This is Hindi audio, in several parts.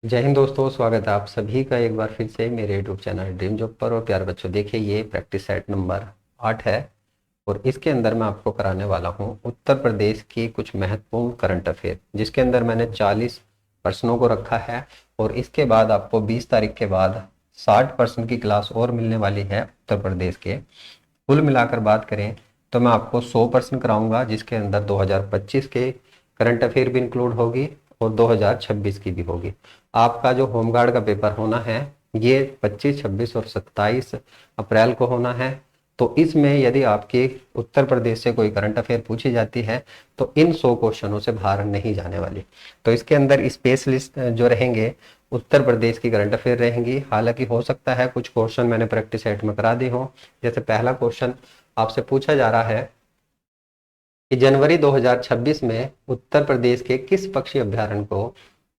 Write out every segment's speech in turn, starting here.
जय हिंद दोस्तों, स्वागत है आप सभी का एक बार फिर से मेरे यूट्यूब चैनल ड्रीम जॉब पर। और प्यारे बच्चों, देखिए ये प्रैक्टिस सेट नंबर 8 है और इसके अंदर मैं आपको कराने वाला हूँ उत्तर प्रदेश की कुछ महत्वपूर्ण करंट अफेयर, जिसके अंदर मैंने 40 प्रश्नों को रखा है। और इसके बाद आपको 20 तारीख के बाद 60% की क्लास और मिलने वाली है उत्तर प्रदेश के। कुल मिलाकर बात करें तो मैं आपको 100% कराऊंगा, जिसके अंदर 2025 के करंट अफेयर भी इंक्लूड होगी और 2026 की भी होगी। आपका जो होमगार्ड का पेपर होना है ये 25, 26 और 27 अप्रैल को होना है। तो इसमें यदि आपके उत्तर प्रदेश से कोई करंट अफेयर पूछी जाती है तो इन 100 क्वेश्चनों से बाहर नहीं जाने वाली। तो इसके अंदर स्पेशलिस्ट जो रहेंगे उत्तर प्रदेश की करंट अफेयर रहेंगी। हालांकि हो सकता है कुछ क्वेश्चन मैंने प्रैक्टिस सेट में करा दी हो। जैसे पहला क्वेश्चन आपसे पूछा जा रहा है कि जनवरी 2026 में उत्तर प्रदेश के किस पक्षी अभ्यारण्य को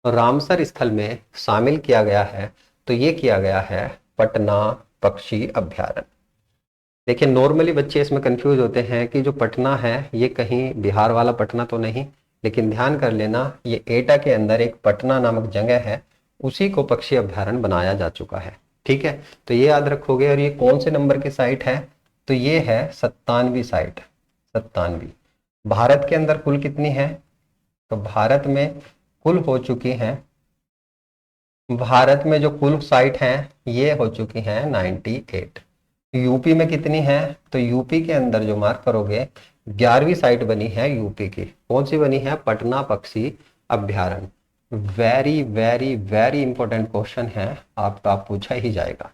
रामसर स्थल में शामिल किया गया है? तो ये किया गया है पटना पक्षी अभ्यारण्य। देखिए, नॉर्मली बच्चे इसमें कंफ्यूज होते हैं कि जो पटना है ये कहीं बिहार वाला पटना तो नहीं, लेकिन ध्यान कर लेना ये एटा के अंदर एक पटना नामक जगह है, उसी को पक्षी अभ्यारण्य बनाया जा चुका है। ठीक है, तो ये याद रखोगे। और ये कौन से नंबर की साइट है? तो ये है 97वीं साइट, 97वीं। भारत के अंदर कुल कितनी है? तो भारत में कुल हो चुकी हैं, भारत में जो कुल साइट हैं ये हो चुकी हैं 98। यूपी में कितनी है? तो यूपी के अंदर जो मार्क करोगे 11वीं साइट बनी है यूपी की। कौन सी बनी है? पटना पक्षी अभ्यारण्य। Very very very important question है, आपका पूछा ही जाएगा।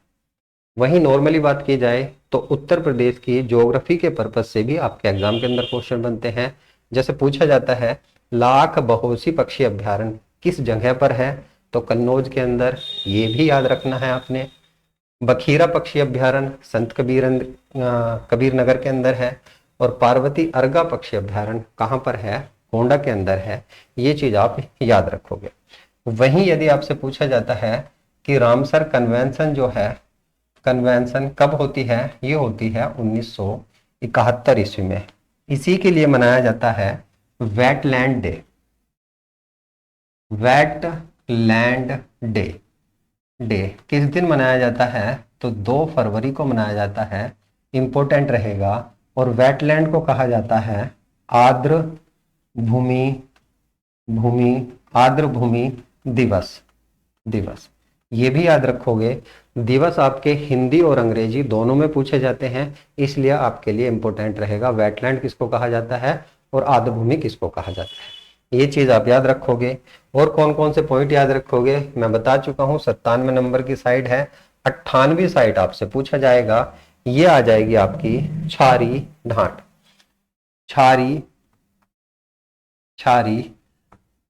वहीं नॉर्मली बात की जाए तो उत्तर प्रदेश की ज्योग्राफी के पर्पज से भी आपके एग्जाम के अंदर क्वेश्चन बनते हैं। जैसे पूछा जाता है लाख बहोसी पक्षी अभ्यारण्य किस जगह पर है? तो कन्नौज के अंदर, ये भी याद रखना है आपने। बखीरा पक्षी अभ्यारण्य कबीर नगर के अंदर है। और पार्वती अर्गा पक्षी अभ्यारण्य कहाँ पर है? गोंडा के अंदर है। ये चीज आप याद रखोगे। वहीं यदि आपसे पूछा जाता है कि रामसर कन्वेंशन जो है, कन्वेंशन कब होती है? ये होती है 1971 ईस्वी में। इसी के लिए मनाया जाता है wetland day. Wetland day, day किस दिन मनाया जाता है? तो 2 फरवरी को मनाया जाता है। इंपॉर्टेंट रहेगा। और वेटलैंड को कहा जाता है आर्द्र भूमि, भूमि आर्द्र भूमि दिवस, दिवस। ये भी याद रखोगे। दिवस आपके हिंदी और अंग्रेजी दोनों में पूछे जाते हैं, इसलिए आपके लिए इंपॉर्टेंट रहेगा वेटलैंड किसको कहा जाता है और आर्द्र भूमि किसको कहा जाता है। ये चीज आप याद रखोगे। और कौन कौन से पॉइंट याद रखोगे मैं बता चुका हूं। 97 नंबर की साइड है। 98वीं साइड आपसे पूछा जाएगा, ये आ जाएगी आपकी छारी ढाट। छारी, छारी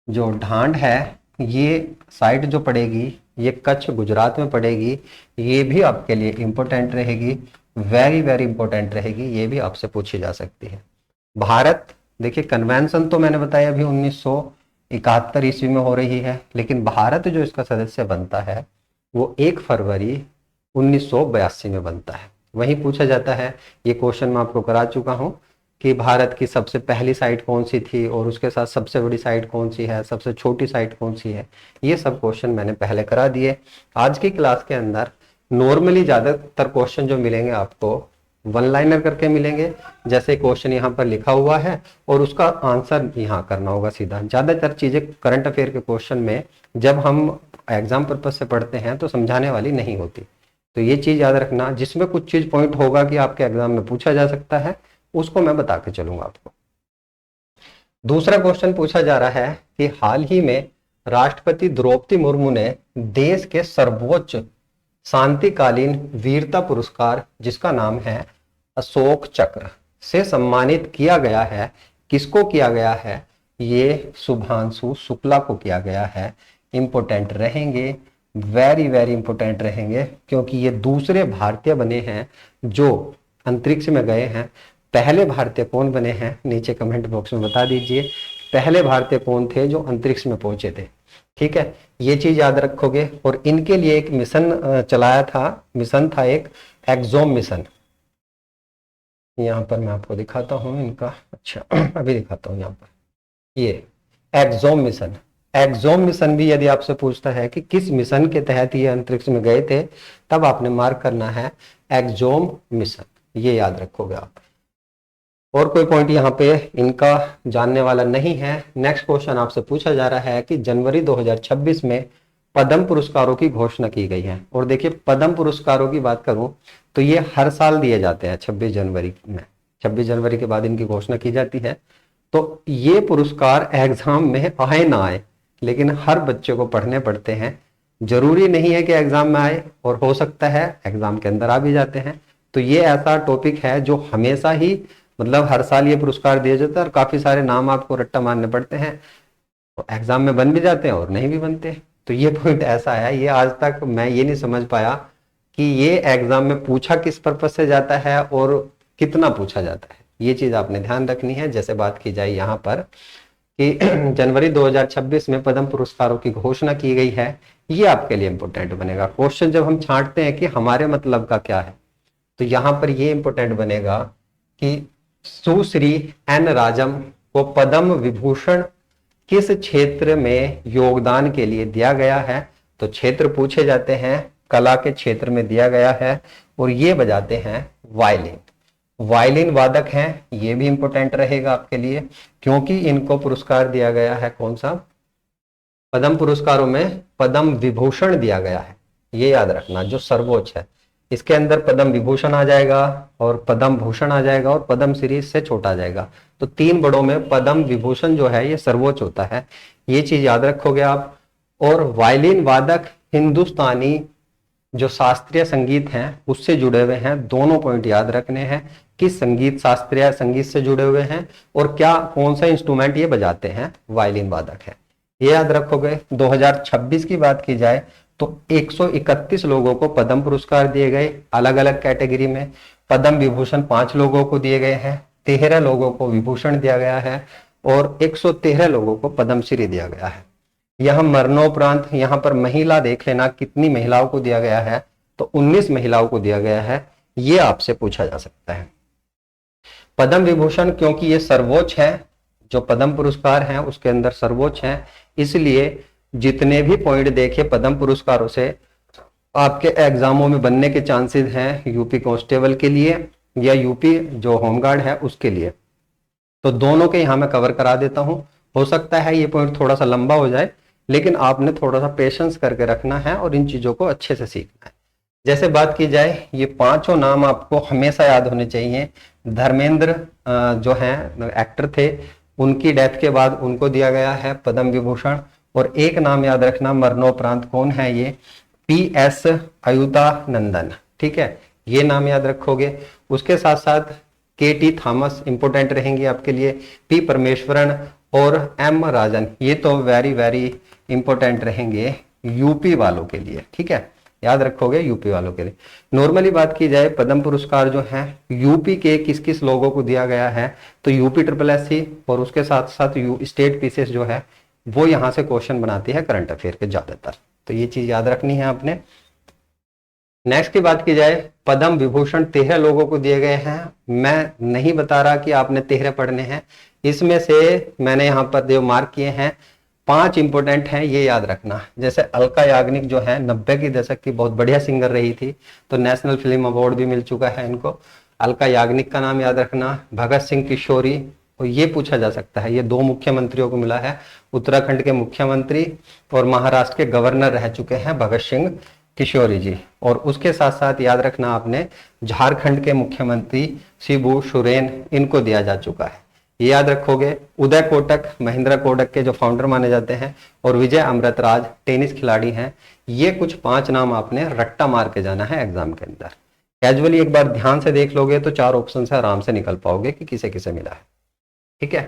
जो ढांड है, ये साइट जो पड़ेगी ये कच्छ गुजरात में पड़ेगी। ये भी आपके लिए इंपॉर्टेंट रहेगी, वेरी वेरी इंपॉर्टेंट रहेगी। ये भी आपसे पूछी जा सकती है। भारत, देखिए कन्वेंशन तो मैंने बताया अभी 1971 ईस्वी में हो रही है, लेकिन भारत जो इसका सदस्य बनता है वो 1 फरवरी 1982 में बनता है। वहीं पूछा जाता है, ये क्वेश्चन मैं आपको करा चुका हूं कि भारत की सबसे पहली साइट कौन सी थी और उसके साथ सबसे बड़ी साइट कौन सी है, सबसे छोटी साइट कौन सी है। ये सब क्वेश्चन मैंने पहले करा दिए। आज की क्लास के अंदर नॉर्मली ज्यादातर क्वेश्चन जो मिलेंगे आपको वन लाइनर करके मिलेंगे। जैसे क्वेश्चन यहाँ पर लिखा हुआ है और उसका आंसर यहाँ करना होगा सीधा। ज्यादातर चीजें करंट अफेयर के क्वेश्चन में जब हम एग्जाम पर्पज से पढ़ते हैं तो समझाने वाली नहीं होती। तो ये चीज याद रखना, जिसमें कुछ चीज पॉइंट होगा कि आपके एग्जाम में पूछा जा सकता है उसको मैं बता के चलूंगा आपको। दूसरा क्वेश्चन पूछा जा रहा है कि हाल ही में राष्ट्रपति द्रौपदी मुर्मू ने देश के सर्वोच्च शांतिकालीन वीरता पुरस्कार, जिसका नाम है अशोक चक्र, से सम्मानित किया गया है। किसको किया गया है? ये शुभांशु शुक्ला को किया गया है। इंपोर्टेंट रहेंगे, वेरी वेरी इंपोर्टेंट रहेंगे, क्योंकि ये दूसरे भारतीय बने हैं जो अंतरिक्ष में गए हैं। पहले भारतीय कौन बने हैं नीचे कमेंट बॉक्स में बता दीजिए। पहले भारतीय कौन थे जो अंतरिक्ष में पहुंचे थे? ठीक है, ये चीज याद रखोगे। और इनके लिए एक मिशन चलाया था, मिशन था एक एक्सोम मिशन। यहाँ पर मैं आपको दिखाता हूँ इनका, अच्छा अभी दिखाता हूँ यहाँ पर, ये एक्सोम मिशन। एक्सोम मिशन भी यदि आपसे पूछता है कि किस मिशन के तहत ये अंतरिक्ष में गए थे, तब आपने मार्क करना है एक्सोम मिशन, ये याद रखोगे आप। और कोई पॉइंट यहाँ पे इनका जानने वाला नहीं है। नेक्स्ट क्वेश्चन आपसे पूछा जा रहा है कि जनवरी 2026 में पद्म पुरस्कारों की घोषणा की गई है। और देखिए, पद्म पुरस्कारों की बात करूं तो ये हर साल दिए जाते हैं 26 जनवरी में। 26 जनवरी के बाद इनकी घोषणा की जाती है। तो ये पुरस्कार एग्जाम में आए ना आए, लेकिन हर बच्चे को पढ़ने पड़ते हैं। जरूरी नहीं है कि एग्जाम में आए, और हो सकता है एग्जाम के अंदर आ भी जाते हैं। तो ये ऐसा टॉपिक है जो हमेशा ही, मतलब हर साल ये पुरस्कार दिया जाता है, और काफी सारे नाम आपको रट्टा मारने पड़ते हैं, तो एग्जाम में बन भी जाते हैं और नहीं भी बनते। तो ये पॉइंट ऐसा है, ये आज तक मैं ये नहीं समझ पाया कि ये एग्जाम में पूछा किस पर्पज से जाता है और कितना पूछा जाता है। ये चीज आपने ध्यान रखनी है। जैसे बात की जाए यहाँ पर कि जनवरी 2026 में पद्म पुरस्कारों की घोषणा की गई है, ये आपके लिए इंपोर्टेंट बनेगा। क्वेश्चन जब हम छांटते हैं कि हमारे मतलब का क्या है, तो यहां पर ये इंपोर्टेंट बनेगा कि सुश्री एन राजम को पद्म विभूषण किस क्षेत्र में योगदान के लिए दिया गया है। तो क्षेत्र पूछे जाते हैं, कला के क्षेत्र में दिया गया है, और ये बजाते हैं वायलिन। वायलिन वादक हैं, ये भी इंपोर्टेंट रहेगा आपके लिए, क्योंकि इनको पुरस्कार दिया गया है कौन सा, पद्म पुरस्कारों में पद्म विभूषण दिया गया है। ये याद रखना, जो सर्वोच्च है। इसके अंदर पद्म विभूषण आ जाएगा, और पद्म भूषण आ जाएगा, और पद्म श्री से छोटा आ जाएगा। तो 3 बड़ों में पद्म विभूषण जो है ये सर्वोच्च होता है, ये चीज याद रखोगे आप। और वायलिन वादक हिंदुस्तानी जो शास्त्रीय संगीत हैं उससे जुड़े हुए हैं। दोनों पॉइंट याद रखने हैं, किस संगीत, शास्त्रीय संगीत से जुड़े हुए हैं, और क्या कौन सा इंस्ट्रूमेंट ये बजाते हैं, वायलिन वादक है, ये याद रखोगे। 2026 की बात की जाए तो 131 लोगों को पद्म पुरस्कार दिए गए, अलग अलग कैटेगरी में। पद्म विभूषण 5 लोगों को दिए गए हैं, 13 लोगों को विभूषण दिया गया है, और 113 लोगों को पद्मश्री दिया गया है। यह मरणोपरांत, यहाँ पर महिला देख लेना, कितनी महिलाओं को दिया गया है, तो 19 महिलाओं को दिया गया है। ये आपसे पूछा जा सकता है। पद्म विभूषण क्योंकि ये सर्वोच्च है, जो पद्म पुरस्कार हैं उसके अंदर सर्वोच्च है, इसलिए जितने भी पॉइंट देखे पद्म पुरस्कारों से आपके एग्जामों में बनने के चांसेस हैं, यूपी कांस्टेबल के लिए या यूपी जो होमगार्ड है उसके लिए। तो दोनों के यहां मैं कवर करा देता हूं। हो सकता है ये पॉइंट थोड़ा सा लंबा हो जाए, लेकिन आपने थोड़ा सा पेशेंस करके रखना है और इन चीजों को अच्छे से सीखना है। जैसे बात की जाए, ये 5 नाम आपको हमेशा याद होने चाहिए। धर्मेंद्र जो हैं एक्टर थे, उनकी डेथ के बाद उनको दिया गया है पद्म विभूषण। और एक नाम याद रखना मरणोपरांत, कौन है ये, PS अच्युतानंदन, ठीक है, ये नाम याद रखोगे। उसके साथ साथ KT थॉमस इंपोर्टेंट रहेंगे आपके लिए, P परमेश्वरन और M राजन, ये तो वेरी वेरी इंपोर्टेंट रहेंगे यूपी वालों के लिए, ठीक है, याद रखोगे यूपी वालों के लिए। नॉर्मली बात की जाए, पद्म पुरस्कार जो है यूपी के किस किस लोगों को दिया गया है, तो यूपी SSSC, और उसके साथ साथ स्टेट पीसीएस जो है वो यहां से क्वेश्चन बनाती है करंट अफेयर के ज्यादातर। तो ये चीज याद रखनी है आपने। नेक्स्ट की बात की जाए, पद्म विभूषण 13 लोगों को दिए गए हैं। मैं नहीं बता रहा कि आपने 13 पढ़ने हैं, इसमें से मैंने यहाँ पर जो मार्क किए हैं 5 इंपोर्टेंट हैं, ये याद रखना। जैसे अलका याग्निक जो है 90 के दशक की बहुत बढ़िया सिंगर रही थी, तो नेशनल फिल्म अवार्ड भी मिल चुका है इनको। अलका याग्निक का नाम याद रखना। भगत सिंह किशोरी, और ये पूछा जा सकता है, ये 2 मुख्यमंत्रियों को मिला है, उत्तराखंड के मुख्यमंत्री और महाराष्ट्र के गवर्नर रह चुके हैं भगत सिंह किशोरी जी। और उसके साथ साथ याद रखना आपने, झारखंड के मुख्यमंत्री शिबू सोरेन, इनको दिया जा चुका है, ये याद रखोगे। उदय कोटक, महिंद्रा कोटक के जो फाउंडर माने जाते हैं, और विजय अमृतराज टेनिस खिलाड़ी हैं। ये कुछ 5 नाम आपने रट्टा मार के जाना है एग्जाम के अंदर। कैजुअली एक बार ध्यान से देख लोगे तो 4 ऑप्शन से आराम से निकल पाओगे कि किसे किसे मिला है, ठीक है।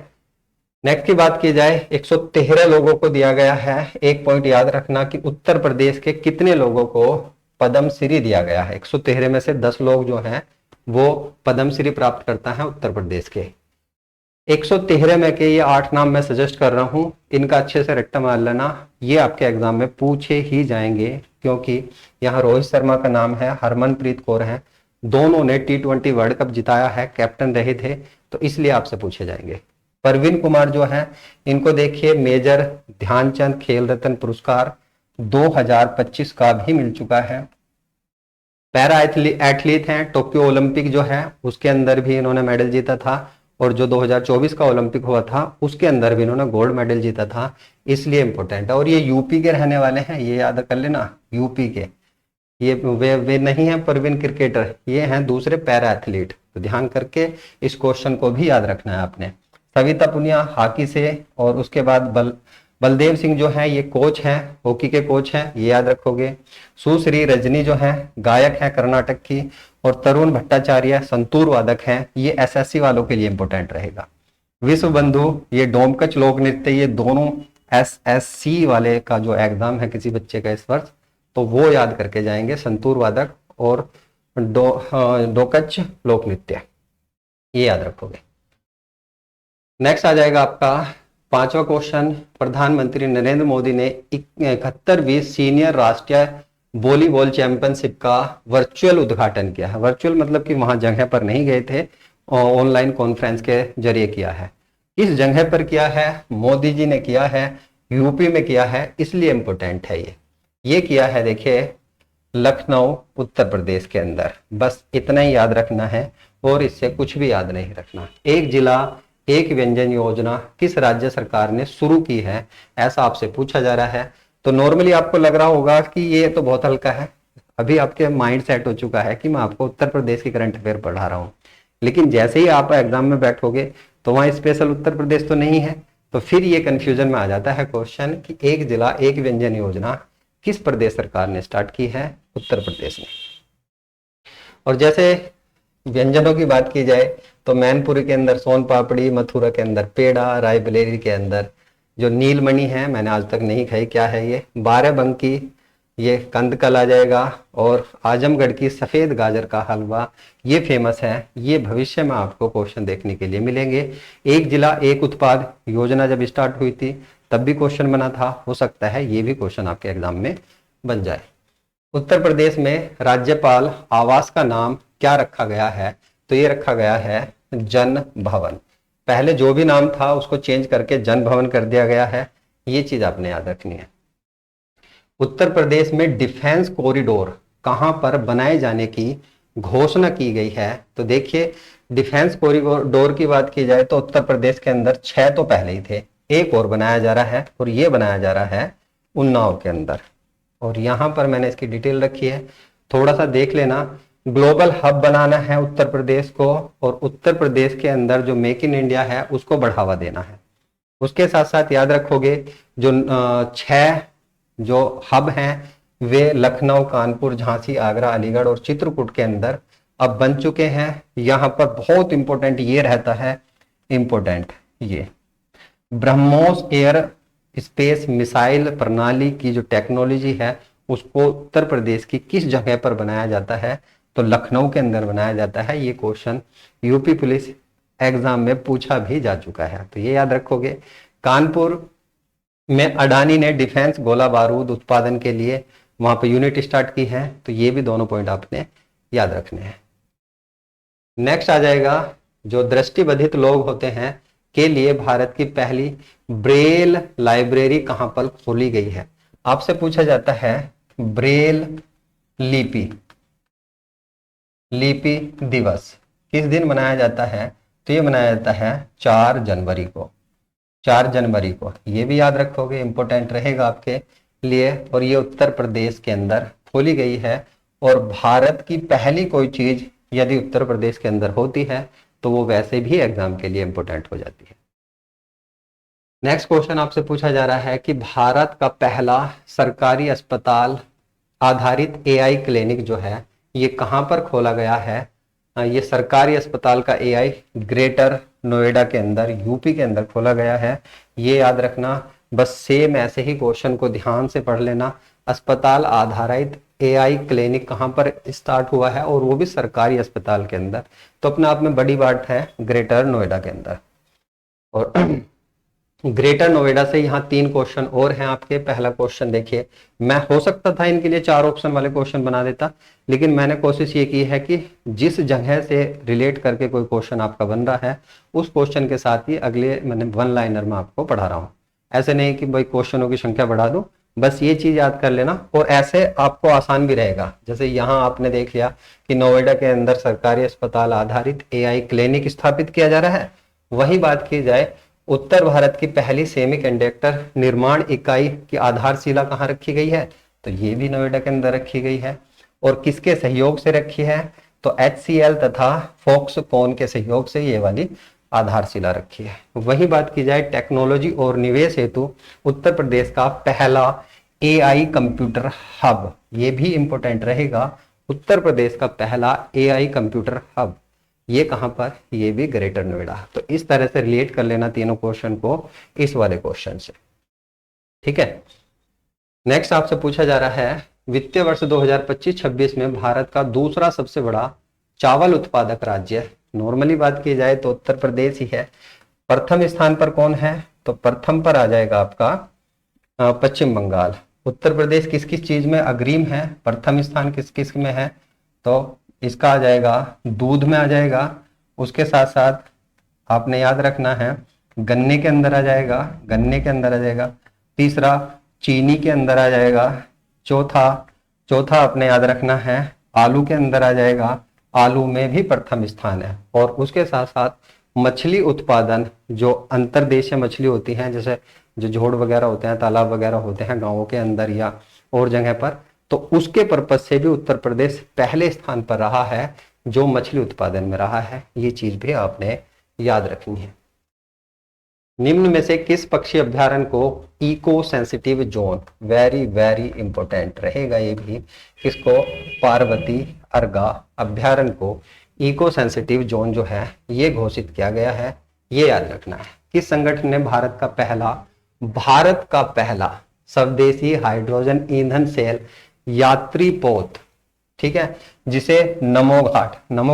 नेक्स्ट की बात की जाए, 113 लोगों को दिया गया है। एक पॉइंट याद रखना कि उत्तर प्रदेश के कितने लोगों को पद्मश्री दिया गया है। 113 में से 10 लोग जो हैं वो पद्मश्री प्राप्त करता है उत्तर प्रदेश के। 113 में के ये 8 नाम मैं सजेस्ट कर रहा हूं, इनका अच्छे से रट्टा मार लेना, ये आपके एग्जाम में पूछे ही जाएंगे, क्योंकि यहाँ रोहित शर्मा का नाम है, हरमनप्रीत कौर है, दोनों ने T20 वर्ल्ड कप जिताया है, कैप्टन रहे थे, तो इसलिए आपसे पूछे जाएंगे। परवीन कुमार जो है, इनको देखिए मेजर ध्यानचंद खेल रत्न पुरस्कार 2025 का भी मिल चुका है। पैरा एथलीट हैं, टोक्यो ओलंपिक जो है उसके अंदर भी इन्होंने मेडल जीता था, और जो 2024 का ओलंपिक हुआ था उसके अंदर भी इन्होंने गोल्ड मेडल जीता था, इसलिए इंपॉर्टेंट है। और ये यूपी के रहने वाले हैं, ये याद कर लेना, यूपी के। ये वे नहीं हैं परवीन क्रिकेटर, ये हैं दूसरे पैरा एथलीट, तो ध्यान करके इस क्वेश्चन को भी याद रखना है आपने। सविता पुनिया हॉकी से, और उसके बाद बलदेव सिंह जो है ये कोच हैं, हॉकी के कोच हैं, ये याद रखोगे। सुश्री रजनी जो है गायक है कर्नाटक की, और तरुण भट्टाचार्य संतूर वादक हैं, ये एसएससी वालों के लिए इंपॉर्टेंट रहेगा। विश्व बंधु ये डोमकच लोक नृत्य, ये दोनों एसएससी वाले का जो एग्जाम है किसी बच्चे का इस वर्ष, तो वो याद करके जाएंगे, संतूर वादक और डोकच लोक नृत्य, ये याद रखोगे। नेक्स्ट आ जाएगा आपका 5वां क्वेश्चन। प्रधानमंत्री नरेंद्र मोदी ने 71वीं सीनियर राष्ट्रीय वॉलीबॉल चैंपियनशिप का वर्चुअल उद्घाटन किया है। वर्चुअल मतलब कि वहां जगह पर नहीं गए थे, ऑनलाइन कॉन्फ्रेंस के जरिए किया है। किस जगह पर किया है? मोदी जी ने किया है, यूपी में किया है, इसलिए इंपॉर्टेंट है ये किया है देखिए लखनऊ उत्तर प्रदेश के अंदर। बस इतना ही याद रखना है और इससे कुछ भी याद नहीं रखना। एक जिला एक व्यंजन योजना किस राज्य सरकार ने शुरू की है, ऐसा आपसे पूछा जा रहा है। तो नॉर्मली आपको लग रहा होगा कि ये तो बहुत हल्का है, अभी आपके माइंड सेट हो चुका है कि मैं आपको उत्तर प्रदेश की करंट अफेयर पढ़ा रहा हूँ, लेकिन जैसे ही आप एग्जाम में बैठोगे तो वहां स्पेशल उत्तर प्रदेश तो नहीं है, तो फिर ये कंफ्यूजन में आ जाता है क्वेश्चन कि एक जिला एक व्यंजन योजना किस प्रदेश सरकार ने स्टार्ट की है? उत्तर प्रदेश ने। और जैसे व्यंजनों की बात की जाए तो मैनपुरी के अंदर सोन पापड़ी, मथुरा के अंदर पेड़ा, रायबरेली के अंदर जो नीलमणि है, मैंने आज तक नहीं खाई, क्या है ये? बाराबंकी, ये कंदकल आ जाएगा। और आजमगढ़ की सफेद गाजर का हलवा, ये फेमस है। ये भविष्य में आपको क्वेश्चन देखने के लिए मिलेंगे। एक जिला एक उत्पाद योजना जब स्टार्ट हुई थी तब भी क्वेश्चन बना था, हो सकता है ये भी क्वेश्चन आपके एग्जाम में बन जाए। उत्तर प्रदेश में राज्यपाल आवास का नाम क्या रखा गया है? तो ये रखा गया है जन भवन। पहले जो भी नाम था उसको चेंज करके जन भवन कर दिया गया है, ये चीज आपने याद रखनी है। उत्तर प्रदेश में डिफेंस कॉरिडोर कहां पर बनाए जाने की घोषणा की गई है? तो देखिए डिफेंस कॉरिडोर की बात की जाए तो उत्तर प्रदेश के अंदर 6 तो पहले ही थे, एक और बनाया जा रहा है, और ये बनाया जा रहा है उन्नाव के अंदर। और यहां पर मैंने इसकी डिटेल रखी है, थोड़ा सा देख लेना। ग्लोबल हब बनाना है उत्तर प्रदेश को, और उत्तर प्रदेश के अंदर जो मेक इन इंडिया है उसको बढ़ावा देना है। उसके साथ साथ याद रखोगे जो 6 जो हब हैं वे लखनऊ, कानपुर, झांसी, आगरा, अलीगढ़ और चित्रकूट के अंदर अब बन चुके हैं। यहां पर बहुत इंपॉर्टेंट ये रहता है, इंपॉर्टेंट ये ब्रह्मोस एयर स्पेस मिसाइल प्रणाली की जो टेक्नोलॉजी है उसको उत्तर प्रदेश की किस जगह पर बनाया जाता है? तो लखनऊ के अंदर बनाया जाता है। ये क्वेश्चन यूपी पुलिस एग्जाम में पूछा भी जा चुका है, तो ये याद रखोगे। कानपुर में अडानी ने डिफेंस गोला बारूद उत्पादन के लिए वहां पर यूनिट स्टार्ट की है, तो ये भी दोनों पॉइंट आपने याद रखने हैं। नेक्स्ट आ जाएगा जो दृष्टिबाधित लोग होते हैं के लिए भारत की पहली ब्रेल लाइब्रेरी कहां पर खोली गई है? आपसे पूछा जाता है ब्रेल लिपि दिवस किस दिन मनाया जाता है? तो ये मनाया जाता है 4 जनवरी को। 4 जनवरी को, ये भी याद रखोगे, इंपॉर्टेंट रहेगा आपके लिए। और ये उत्तर प्रदेश के अंदर खोली गई है, और भारत की पहली कोई चीज यदि उत्तर प्रदेश के अंदर होती है तो वो वैसे भी एग्जाम के लिए इंपॉर्टेंट हो जाती है। नेक्स्ट क्वेश्चन आपसे पूछा जा रहा है कि भारत का पहला सरकारी अस्पताल आधारित एआई क्लिनिक जो है ये कहां पर खोला गया है? ये सरकारी अस्पताल का एआई ग्रेटर नोएडा के अंदर, यूपी के अंदर खोला गया है, ये याद रखना। बस सेम ऐसे ही क्वेश्चन को ध्यान से पढ़ लेना। अस्पताल आधारित एआई क्लिनिक कहां पर स्टार्ट हुआ है, और वो भी सरकारी अस्पताल के अंदर, तो अपने आप में बड़ी बात है, ग्रेटर नोएडा के अंदर। और ग्रेटर नोएडा से यहाँ 3 क्वेश्चन और हैं आपके। पहला क्वेश्चन देखिए, मैं हो सकता था इनके लिए 4 ऑप्शन वाले क्वेश्चन बना देता, लेकिन मैंने कोशिश ये की है कि जिस जगह से रिलेट करके कोई क्वेश्चन आपका बन रहा है उस क्वेश्चन के साथ ही अगले मैंने 1 लाइनर में आपको पढ़ा रहा हूँ। ऐसे नहीं कि भाई क्वेश्चनों की संख्या बढ़ा दूं, बस ये चीज याद कर लेना। और ऐसे आपको आसान भी रहेगा। जैसे यहाँ आपने देख लिया कि नोएडा के अंदर सरकारी अस्पताल आधारित AI क्लिनिक स्थापित किया जा रहा है। वही बात की जाए, उत्तर भारत की पहली सेमीकंडक्टर निर्माण इकाई की आधारशिला कहाँ रखी गई है, तो ये भी नोएडा के अंदर रखी गई है। और किसके सहयोग से रखी है, तो HCL तथा फॉक्सकॉन के सहयोग से ये वाली आधारशिला रखी है। वही बात की जाए टेक्नोलॉजी और निवेश हेतु उत्तर प्रदेश का पहला AI कंप्यूटर हब, ये भी इंपॉर्टेंट रहेगा। उत्तर प्रदेश का पहला AI कंप्यूटर हब, ये कहां पर, ये भी ग्रेटर नोएडा। तो इस तरह से रिलेट कर लेना तीनों क्वेश्चन को इस वाले क्वेश्चन से, ठीक है। नेक्स्ट आपसे पूछा जा रहा है, वित्तीय वर्ष 2025-26 में भारत का दूसरा सबसे बड़ा चावल उत्पादक राज्य, नॉर्मली बात की जाए तो उत्तर प्रदेश ही है। प्रथम स्थान पर कौन है, तो प्रथम पर आ जाएगा आपका पश्चिम बंगाल। उत्तर प्रदेश किस किस चीज में अग्रिम है, प्रथम स्थान किस किस में है, तो इसका आ जाएगा दूध में आ जाएगा। उसके साथ साथ आपने याद रखना है गन्ने के अंदर आ जाएगा, गन्ने के अंदर आ जाएगा। तीसरा चीनी के अंदर आ जाएगा। चौथा आपने याद रखना है आलू के अंदर आ जाएगा, आलू में भी प्रथम स्थान है। और उसके साथ साथ मछली उत्पादन, जो अंतरदेशीय मछली होती हैं, जैसे जो जोड़ वगैरह होते हैं, तालाब वगैरह होते हैं गांवों के अंदर या और जगह पर, तो उसके पर्पज से भी उत्तर प्रदेश पहले स्थान पर रहा है, जो मछली उत्पादन में रहा है। ये चीज भी आपने याद रखनी है। निम्न में से किस पक्षी अभ्यारण्य को eco sensitive zone, very very important रहेगा ये भी, किसको, पार्वती अर्गा अभ्यारण्य को इको सेंसिटिव जोन जो है ये घोषित किया गया है। ये याद रखना है। किस संगठन ने भारत का पहला स्वदेशी हाइड्रोजन ईंधन सेल यात्री पोत, ठीक है, जिसे नमो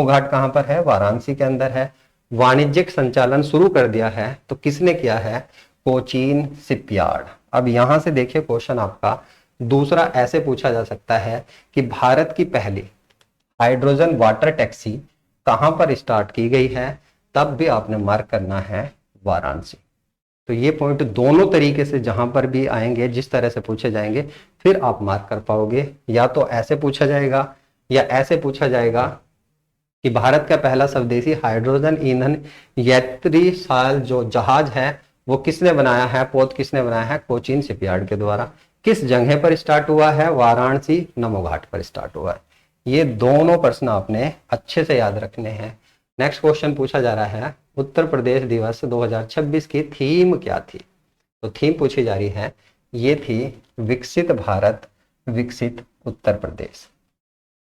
घाट कहां पर है, वाराणसी के अंदर है, वाणिज्यिक संचालन शुरू कर दिया है, तो किसने किया है, कोचीन शिपयार्ड। अब यहां से देखिए क्वेश्चन आपका दूसरा ऐसे पूछा जा सकता है कि भारत की पहली हाइड्रोजन वाटर टैक्सी कहां पर स्टार्ट की गई है, तब भी आपने मार्क करना है वाराणसी। तो ये पॉइंट दोनों तरीके से जहां पर भी आएंगे, जिस तरह से पूछे जाएंगे, फिर आप मार्क कर पाओगे। या तो ऐसे पूछा जाएगा या ऐसे पूछा जाएगा कि भारत का पहला स्वदेशी हाइड्रोजन ईंधन यात्री साल जो जहाज है वो किसने बनाया है, पोत किसने बनाया है, कोचीन शिपयार्ड के द्वारा। किस जगह पर स्टार्ट हुआ है, वाराणसी नमो घाट पर स्टार्ट हुआ है। ये दोनों प्रश्न आपने अच्छे से याद रखने हैं। नेक्स्ट क्वेश्चन पूछा जा रहा है, उत्तर प्रदेश दिवस 2026 की थीम क्या थी, तो थीम पूछी जा रही है, ये थी विकसित भारत विकसित उत्तर प्रदेश।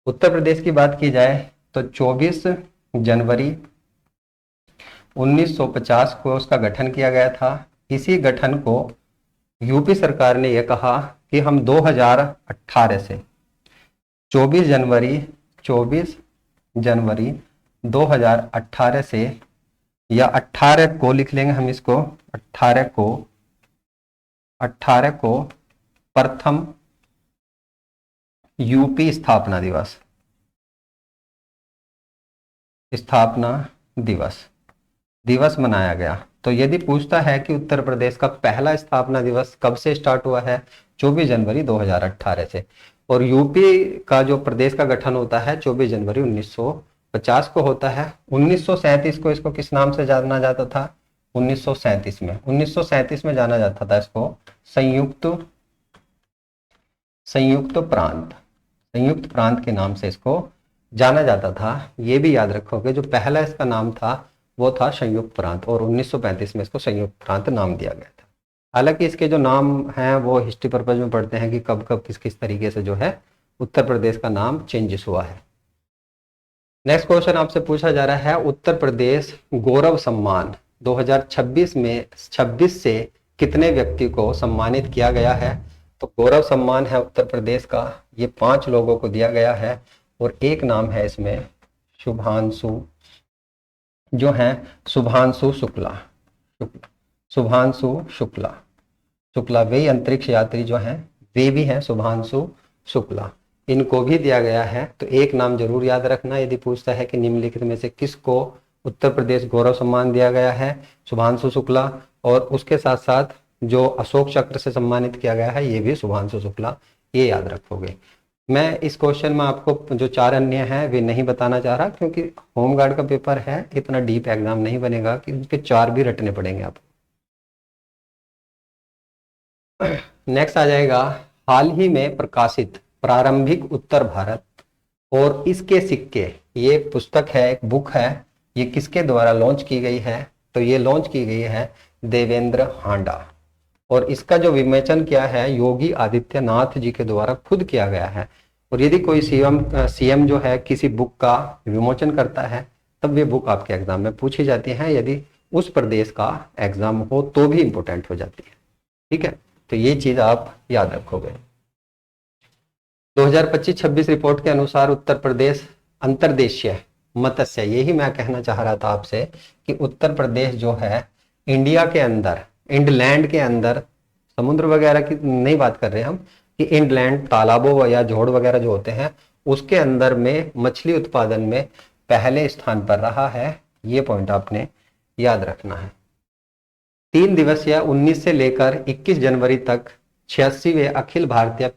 उत्तर प्रदेश की बात की जाए तो 24 जनवरी 1950 को उसका गठन किया गया था। इसी गठन को यूपी सरकार ने यह कहा कि हम 2018 से 24 जनवरी 2018 से, या 18 को लिख लेंगे हम इसको, 18 को प्रथम यूपी स्थापना दिवस मनाया गया। तो यदि पूछता है कि उत्तर प्रदेश का पहला स्थापना दिवस कब से स्टार्ट हुआ है, 24 जनवरी 2018 से। और यूपी का जो प्रदेश का गठन होता है 24 जनवरी 1950 को होता है। 1937 को इसको किस नाम से जाना जाता था, 1937 में जाना जाता था इसको संयुक्त प्रांत के नाम से इसको जाना जाता था। ये भी याद रखोगे, जो पहला इसका नाम था वो था संयुक्त प्रांत, और 1935 में इसको संयुक्त प्रांत नाम दिया गया था। हालांकि इसके जो नाम हैं वो हिस्ट्री पर्पज में पढ़ते हैं कि कब कब किस किस तरीके से जो है उत्तर प्रदेश का नाम चेंजेस हुआ है। नेक्स्ट क्वेश्चन आपसे पूछा जा रहा है, उत्तर प्रदेश गौरव सम्मान 2026 से कितने व्यक्ति को सम्मानित किया गया है, तो गौरव सम्मान है उत्तर प्रदेश का, ये 5 लोगों को दिया गया है। और एक नाम है इसमें शुभांशु शुक्ला। शुभांशु शुक्ला। शुक्ला वे अंतरिक्ष यात्री जो हैं वे भी हैं शुभांशु शुक्ला, इनको भी दिया गया है। तो एक नाम जरूर याद रखना, यदि पूछता है कि निम्नलिखित में से किसको उत्तर प्रदेश गौरव सम्मान दिया गया है, शुभांशु शुक्ला, और उसके साथ साथ जो अशोक चक्र से सम्मानित किया गया है ये भी शुभांशु शुक्ला, ये याद रखोगे। मैं इस क्वेश्चन में आपको जो 4 अन्य हैं वे नहीं बताना चाह रहा, क्योंकि होमगार्ड का पेपर है, इतना डीप एग्जाम नहीं बनेगा कि उसके 4 भी रटने पड़ेंगे आपको। नेक्स्ट आ जाएगा हाल ही में प्रकाशित प्रारंभिक उत्तर भारत और इसके सिक्के। ये पुस्तक है, एक बुक है, ये किसके द्वारा लॉन्च की गई है, तो ये लॉन्च की गई है देवेंद्र हांडा, और इसका जो विमोचन किया है योगी आदित्यनाथ जी के द्वारा खुद किया गया है। और यदि कोई सीएम जो है किसी बुक का विमोचन करता है तब ये बुक आपके एग्जाम में पूछी जाती है, यदि उस प्रदेश का एग्जाम हो तो भी इंपोर्टेंट हो जाती है। ठीक है, तो ये चीज आप याद रखोगे। 2025-26 रिपोर्ट के अनुसार उत्तर प्रदेश अंतर्देशीय मत्स्य, यही मैं कहना चाह रहा था आपसे कि उत्तर प्रदेश जो है इंडिया के अंदर, इंडलैंड के अंदर, समुद्र वगैरह की नहीं बात कर रहे हम, कि इंडलैंड तालाबों या जोड़ वगैरह जो होते हैं उसके अंदर में मछली उत्पादन में पहले स्थान पर रहा है। ये पॉइंट आपने याद रखना है। 3 दिवसीय 19 से लेकर 21 जनवरी तक 86वें अखिल भारतीय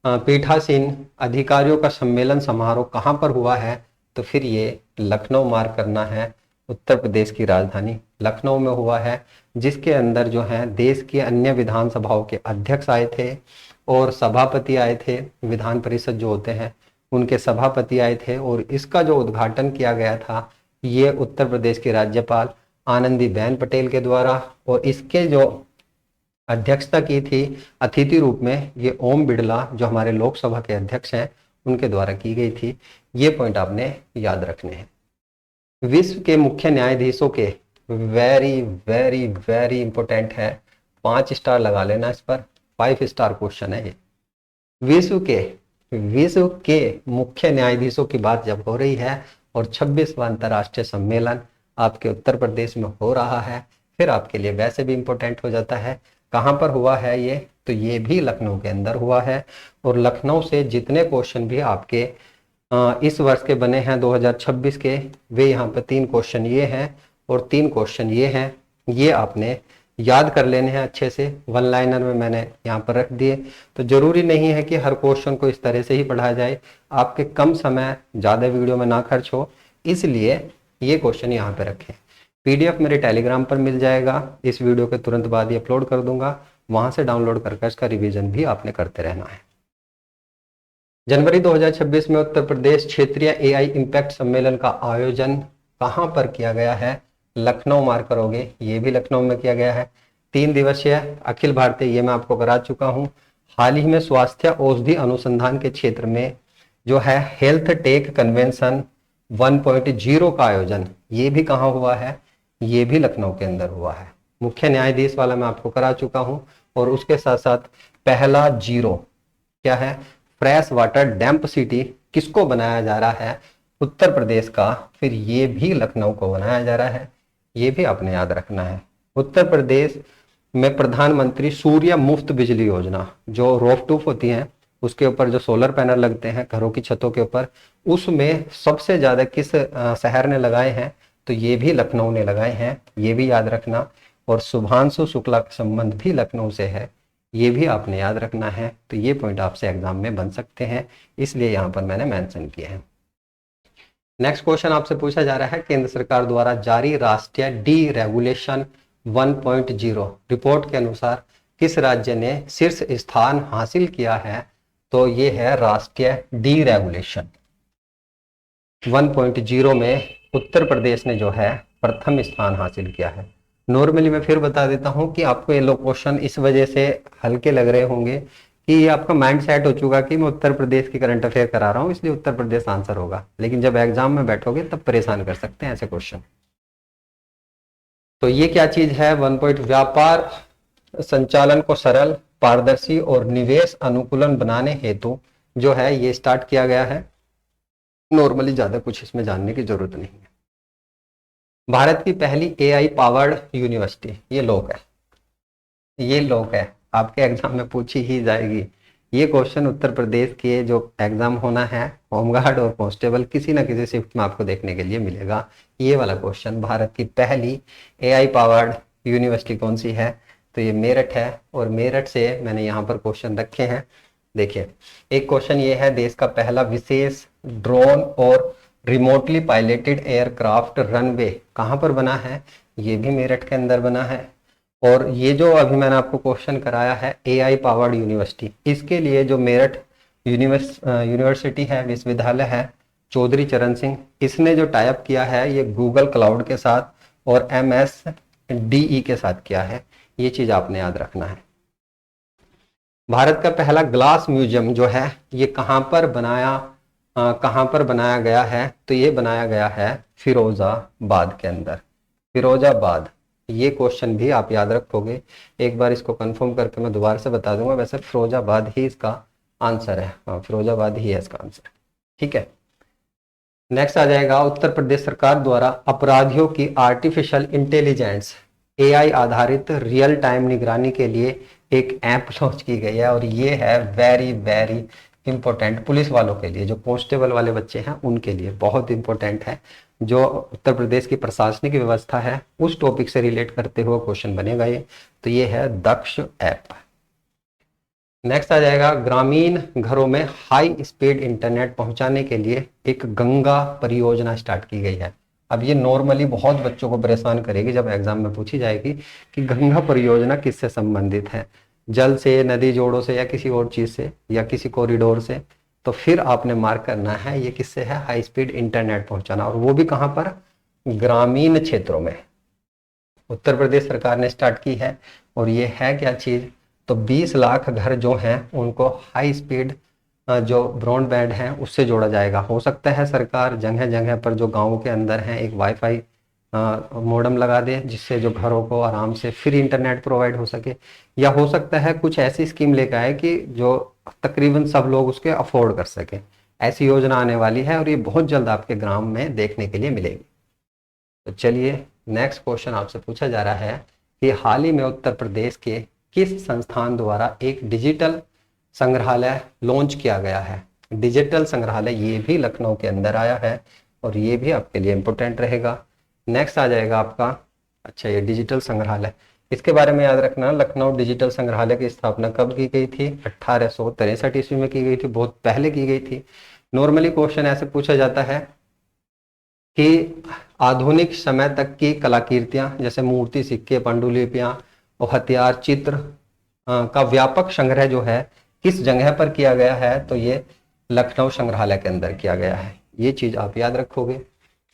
पीठासीन अधिकारियों का सम्मेलन समारोह कहां पर हुआ है, तो फिर ये लखनऊ मार्क करना है। उत्तर प्रदेश की राजधानी लखनऊ में हुआ है, जिसके अंदर जो है देश की अन्य विधानसभाओं के अध्यक्ष आए थे और सभापति आए थे, विधान परिषद जो होते हैं उनके सभापति आए थे, और इसका जो उद्घाटन किया गया था ये उत्तर प्रदेश की राज्यपाल आनंदीबेन पटेल के द्वारा, और इसके जो अध्यक्षता की थी अतिथि रूप में ये ओम बिड़ला जो हमारे लोकसभा के अध्यक्ष हैं उनके द्वारा की गई थी। ये पॉइंट आपने याद रखने हैं। विश्व के मुख्य न्यायाधीशों के वेरी वेरी वेरी इंपॉर्टेंट है, 5 स्टार लगा लेना इस पर, 5 स्टार क्वेश्चन है ये। विश्व के मुख्य न्यायाधीशों की बात जब हो रही है और 26वां अंतर्राष्ट्रीय सम्मेलन आपके उत्तर प्रदेश में हो रहा है, फिर आपके लिए वैसे भी इंपॉर्टेंट हो जाता है। कहां पर हुआ है ये, तो ये भी लखनऊ के अंदर हुआ है। और लखनऊ से जितने क्वेश्चन भी आपके इस वर्ष के बने हैं 2026 के, वे यहाँ पे 3 क्वेश्चन ये हैं और 3 क्वेश्चन ये हैं, ये आपने याद कर लेने हैं अच्छे से। 1 लाइनर में मैंने यहाँ पर रख दिए। तो जरूरी नहीं है कि हर क्वेश्चन को इस तरह से ही पढ़ा जाए, आपके कम समय ज्यादा वीडियो में ना खर्च हो, इसलिए ये क्वेश्चन यहाँ पे रखें। पीडीएफ मेरे टेलीग्राम पर मिल जाएगा, इस वीडियो के तुरंत बाद ही अपलोड कर दूंगा, वहां से डाउनलोड करके इसका रिवीजन भी आपने करते रहना है। जनवरी 2026 में उत्तर प्रदेश क्षेत्रीय एआई इम्पैक्ट सम्मेलन का आयोजन कहां पर किया गया है, लखनऊ मार्क करोगे, ये भी लखनऊ में किया गया है। 3 दिवसीय अखिल भारतीय, ये मैं आपको करा चुका हूं। हाल ही में स्वास्थ्य औषधि अनुसंधान के क्षेत्र में जो है हेल्थ टेक कन्वेंशन 1.0 का आयोजन, ये भी कहाँ हुआ है, ये भी लखनऊ के अंदर हुआ है। मुख्य न्यायाधीश वाला मैं आपको करा चुका हूं, और उसके साथ साथ पहला 0 क्या है, फ्रेश वाटर डैम्प सिटी किसको बनाया जा रहा है, उत्तर प्रदेश का, फिर ये भी लखनऊ को बनाया जा रहा है, ये भी आपने याद रखना है। उत्तर प्रदेश में प्रधानमंत्री सूर्य मुफ्त बिजली योजना, जो रोफटॉप होती हैं उसके ऊपर जो सोलर पैनल लगते हैं घरों की छतों के ऊपर, उसमें सबसे ज्यादा किस शहर ने लगाए हैं, तो ये भी लखनऊ ने लगाए हैं, ये भी याद रखना। और शुभांशु शुक्ला का संबंध भी लखनऊ से है, ये भी आपने याद रखना है। तो ये पॉइंट आपसे एग्जाम में बन सकते हैं, इसलिए यहाँ पर मैंने मेंशन किया है। नेक्स्ट क्वेश्चन आपसे पूछा जा रहा है, केंद्र सरकार द्वारा जारी राष्ट्रीय डी रेगुलेशन 1.0 रिपोर्ट के अनुसार किस राज्य ने शीर्ष स्थान हासिल किया है, तो ये है राष्ट्रीय डी रेगुलेशन 1.0 में उत्तर प्रदेश ने जो है प्रथम स्थान हासिल किया है। नॉर्मली मैं फिर बता देता हूं कि आपको ये लोग क्वेश्चन इस वजह से हल्के लग रहे होंगे कि ये आपका माइंड सेट हो चुका कि मैं उत्तर प्रदेश की करंट अफेयर करा रहा हूं इसलिए उत्तर प्रदेश आंसर होगा, लेकिन जब एग्जाम में बैठोगे तब परेशान कर सकते हैं ऐसे क्वेश्चन। तो ये क्या चीज है, 1 व्यापार संचालन को सरल, पारदर्शी और निवेश अनुकूलन बनाने हेतु जो है ये स्टार्ट किया गया है। नॉर्मली ज्यादा कुछ इसमें जानने की जरूरत नहीं है। भारत की पहली एआई पावर्ड यूनिवर्सिटी, ये लोक है, ये लोक है, आपके एग्जाम में पूछी ही जाएगी। ये क्वेश्चन उत्तर प्रदेश के जो एग्जाम होना है होमगार्ड और कांस्टेबल किसी ना किसी शिफ्ट में आपको देखने के लिए मिलेगा। ये वाला क्वेश्चन, भारत की पहली एआई पावर्ड यूनिवर्सिटी कौन सी है, तो ये मेरठ है। और मेरठ से मैंने यहाँ पर क्वेश्चन रखे हैं। देखिए, एक क्वेश्चन ये है, देश का पहला विशेष ड्रोन और रिमोटली पायलटेड एयरक्राफ्ट रनवे कहाँ पर बना है, ये भी मेरठ के अंदर बना है। और ये जो अभी मैंने आपको क्वेश्चन कराया है एआई पावर्ड यूनिवर्सिटी, इसके लिए जो मेरठ यूनिवर्सिटी है, विश्वविद्यालय है, चौधरी चरण सिंह, इसने जो टाइप किया है ये गूगल क्लाउड के साथ और MSDE के साथ किया है। ये चीज आपने याद रखना है। भारत का पहला ग्लास म्यूजियम जो है ये कहाँ पर बनाया गया है, तो ये बनाया गया है फिरोजाबाद के अंदर, फिरोजाबाद। ये क्वेश्चन भी आप याद रखोगे, एक बार इसको कंफर्म करके मैं दोबारा से बता दूंगा। वैसे फिरोजाबाद ही इसका आंसर है, हाँ फिरोजाबाद ही है इसका आंसर, ठीक है। नेक्स्ट आ जाएगा, उत्तर प्रदेश सरकार द्वारा अपराधियों की आर्टिफिशियल इंटेलिजेंस AI आधारित रियल टाइम निगरानी के लिए एक ऐप लॉन्च की गई है। और ये है वेरी वेरी इंपॉर्टेंट पुलिस वालों के लिए, जो कांस्टेबल वाले बच्चे हैं उनके लिए बहुत इंपॉर्टेंट है। जो उत्तर प्रदेश की प्रशासनिक व्यवस्था है उस टॉपिक से रिलेट करते हुए क्वेश्चन बनेगा ये। तो ये है दक्ष ऐप। नेक्स्ट आ जाएगा, ग्रामीण घरों में हाई स्पीड इंटरनेट पहुंचाने के लिए एक गंगा परियोजना स्टार्ट की गई है। अब ये नॉर्मली बहुत बच्चों को परेशान करेगी जब एग्जाम में पूछी जाएगी कि गंगा परियोजना किससे संबंधित है, जल से, नदी जोड़ों से, या किसी और चीज से, या किसी कॉरिडोर से। तो फिर आपने मार्क करना है ये किससे है, हाई स्पीड इंटरनेट पहुंचाना, और वो भी कहां पर, ग्रामीण क्षेत्रों में उत्तर प्रदेश सरकार ने स्टार्ट की है। और ये है क्या चीज, तो 20 लाख घर जो हैं उनको हाई स्पीड जो ब्रॉडबैंड है उससे जोड़ा जाएगा। हो सकता है सरकार जगह जगह पर जो गाँव के अंदर है एक वाईफाई मॉडेम लगा दे, जिससे जो घरों को आराम से फ्री इंटरनेट प्रोवाइड हो सके, या हो सकता है कुछ ऐसी स्कीम लेकर आए कि जो तकरीबन सब लोग उसके अफोर्ड कर सके। ऐसी योजना आने वाली है और ये बहुत जल्द आपके ग्राम में देखने के लिए मिलेगी। तो चलिए, नेक्स्ट क्वेश्चन आपसे पूछा जा रहा है कि हाल ही में उत्तर प्रदेश के किस संस्थान द्वारा एक डिजिटल संग्रहालय लॉन्च किया गया है। डिजिटल संग्रहालय ये भी लखनऊ के अंदर आया है और ये भी आपके लिए इंपॉर्टेंट रहेगा। नेक्स्ट आ जाएगा आपका, अच्छा ये डिजिटल संग्रहालय, इसके बारे में याद रखना, लखनऊ डिजिटल संग्रहालय की स्थापना कब की गई थी, 1863 ईस्वी में की गई थी, बहुत पहले की गई थी। नॉर्मली क्वेश्चन ऐसे पूछा जाता है कि आधुनिक समय तक की कलाकृतियां जैसे मूर्ति, सिक्के, पांडुलिपियां और हथियार, चित्र का व्यापक संग्रह जो है किस जगह पर किया गया है, तो ये लखनऊ संग्रहालय के अंदर किया गया है। ये चीज आप याद रखोगे।